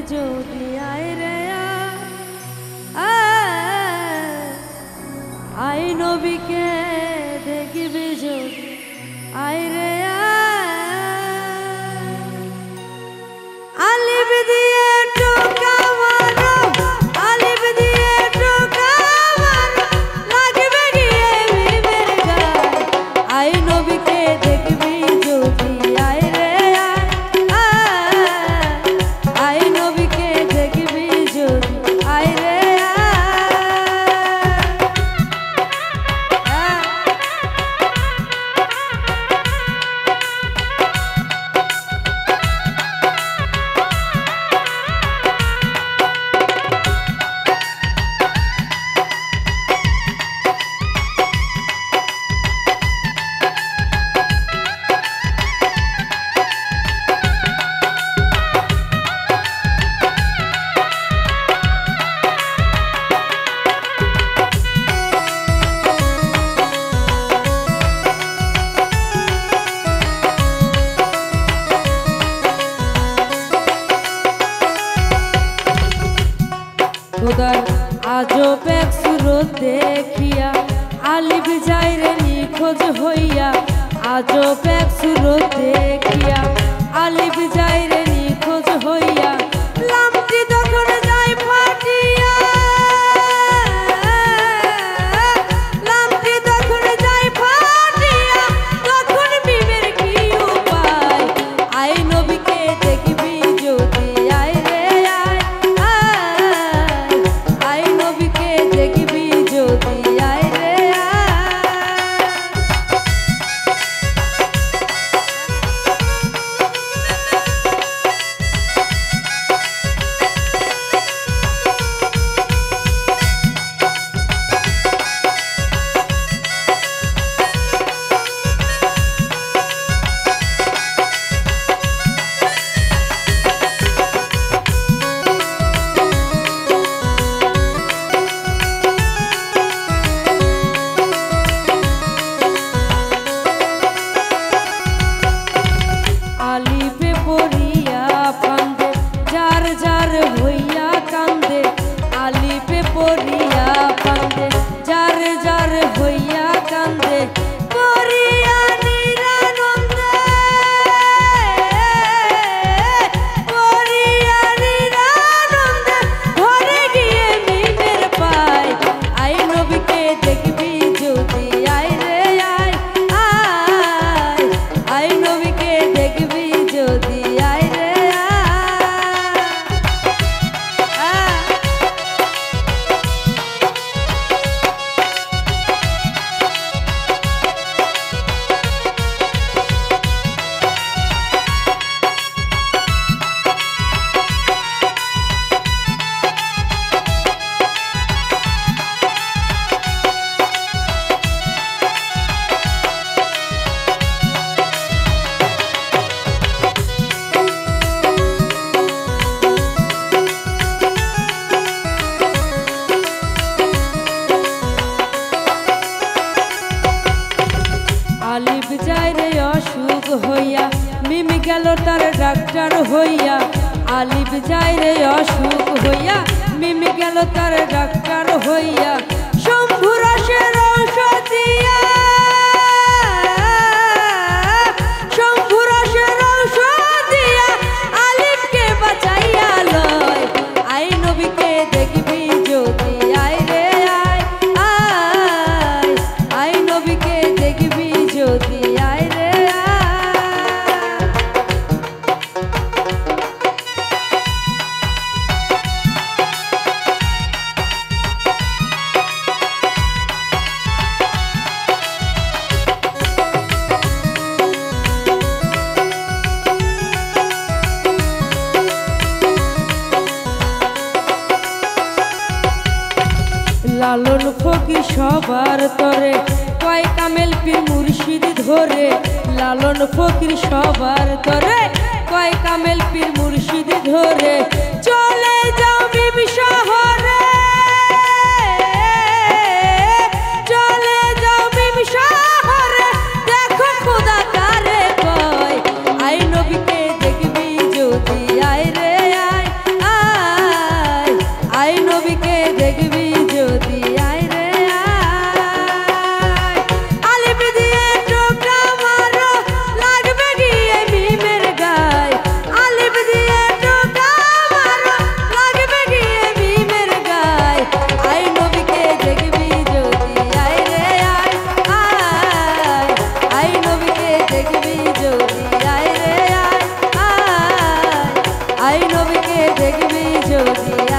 যদি আয় রে আয় নবীকে দেখবি যদি আয় রে আলিফ দিয়ে টোকা মারো আলিফ দিয়ে টোকা মারো লাগবে গিয়ে বিবের গায় আয় নবীকে দেখবি যদি আয় রে আয় নবীকে দেখবি যদি আয় রে খুদার আজব এক সুরত দেখিয়া আলিফ যায় রে নিখোঁজ হইয়া আজব এক সুরত দেখিয়া আলিফ যায় রে নিখোঁজ হইয়া লামটি তখন যায় ফাটিয়া লামটি তখন যায় ফাটিয়া তখন বিবের কি উপায় আয় নবীকে দেখবি যদি আয় রে আয় নবীকে দেখবি যদি আয় রে আলিফে পড়িয়া ফান্দে যার যার হইয়া কান্দে আলিফে পড়িয়া ফান্দে যার যার হইয়া কান্দে পড়িয়া নিরানন্দে পড়িয়া নিরানন্দে ঘরে গিয়ে মিমের পায় আয় নবীকে দেখবি যদি আয় রে আয় নবীকে দেখবি যদি আয় রে আলিফ যায় রে অসুখ হইয়া মিম গেল তার ডাক্তার হইয়া আলিফ যায় রে অসুখ হইয়া মিম গেল তার ডাক্তার হইয়া শম্ভু রসের ঔষধ দিয়া শম্ভু রসের ঔষধ দিয়া আলিফকে বাঁচাইয়া লয় আয় নবীকে দেখবি যদি আয় রে আয় নবীকে দেখবি যদি আয় রে লালন ফকির সবার তরে কয় কামেল পীর মুর্শিদ ধরে লালন ফকির সবার তরে কয় কামেল পীর মুর্শিদ ধরে চলে যাও বিবি শহরে চলে যাও বিবি শহরে দেখো খোদা কারে কয় আয় নবীকে দেখবি যদি আয় রে আয় এই নবীকে দেখবি যদি